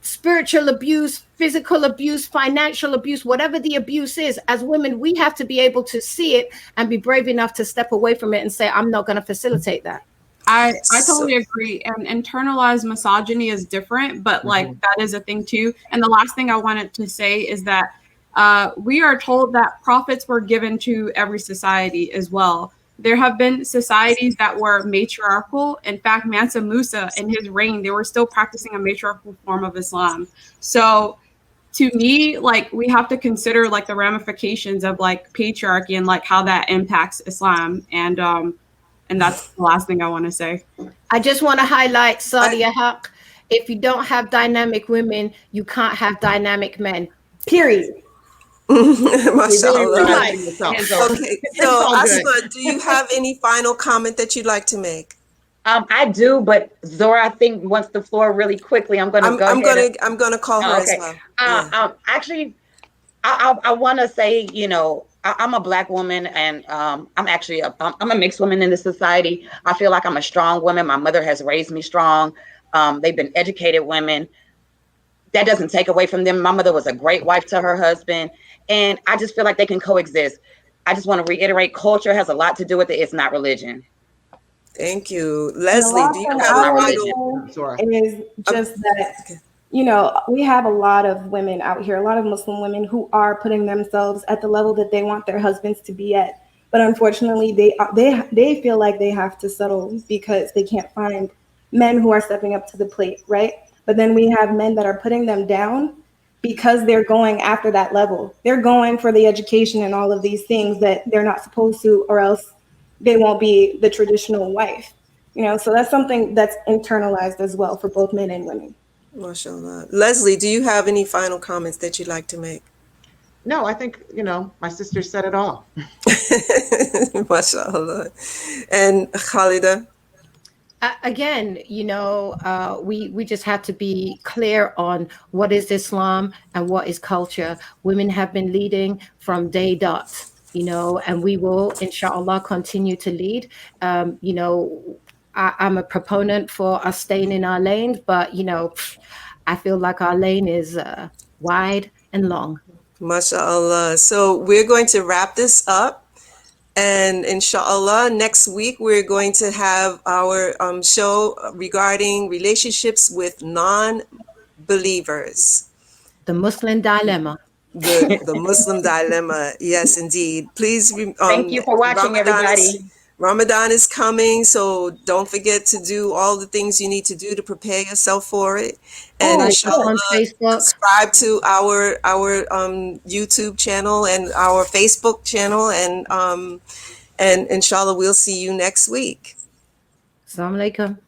spiritual abuse, physical abuse, financial abuse, whatever the abuse is, as women, we have to be able to see it and be brave enough to step away from it and say, I'm not going to facilitate that. I totally agree. And internalized misogyny is different, but like that is a thing too. And the last thing I wanted to say is that we are told that prophets were given to every society as well. There have been societies that were matriarchal. In fact, Mansa Musa in his reign, they were still practicing a matriarchal form of Islam. So to me, like we have to consider like the ramifications of like patriarchy and like how that impacts Islam. And that's the last thing I want to say. I just want to highlight Sadia Haq. If you don't have dynamic women, you can't have dynamic men. Period. Mashallah. Okay, so Asma, do you have any final comment that you'd like to make? I do, but Zora, I think wants the floor really quickly. I'm gonna call her as well. Actually, I want to say, you know, I'm a Black woman, and I'm a mixed woman in this society. I feel like I'm a strong woman. My mother has raised me strong. They've been educated women. That doesn't take away from them. My mother was a great wife to her husband, and I just feel like they can coexist. I just want to reiterate, culture has a lot to do with it. It's not religion. Thank you. Leslie, do you have a religion? It is just that, you know, we have a lot of women out here, a lot of Muslim women who are putting themselves at the level that they want their husbands to be at. But unfortunately, they feel like they have to settle because they can't find men who are stepping up to the plate, right? But then we have men that are putting them down because they're going after that level. They're going for the education and all of these things that they're not supposed to, or else they won't be the traditional wife. You know, so that's something that's internalized as well for both men and women. MashaAllah. Leslie, do you have any final comments that you'd like to make? No, I think, you know, my sister said it all. MashaAllah. And Khalida? Again, you know, we just have to be clear on what is Islam and what is culture. Women have been leading from day dot, you know, and we will, inshallah, continue to lead. You know, I'm a proponent for us staying in our lanes, but, you know, I feel like our lane is wide and long. MashaAllah. So we're going to wrap this up. And inshallah, next week, we're going to have our show regarding relationships with non-believers. The Muslim dilemma. The Muslim dilemma. Yes, indeed. Please. Thank you for watching, everybody. Ramadan is coming, so don't forget to do all the things you need to do to prepare yourself for it. And inshallah, subscribe to our YouTube channel and our Facebook channel, and inshallah, we'll see you next week. Assalamu alaikum.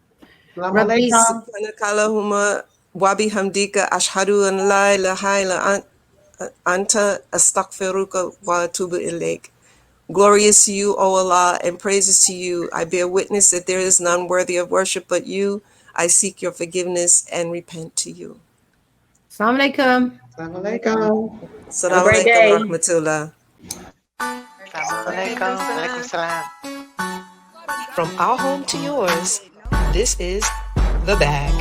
Rabbi Subhanakallahumma wa bihamdika ashhadu an la ilaha illa anta astaghfiruka wa atubu ilaik. Glory is to you, O Allah, and praises to you. I bear witness that there is none worthy of worship but you. I seek your forgiveness and repent to you. Assalamu alaikum. Assalamu alaikum. Assalamu alaikum rahmatullah. From our home to yours, this is The Bag.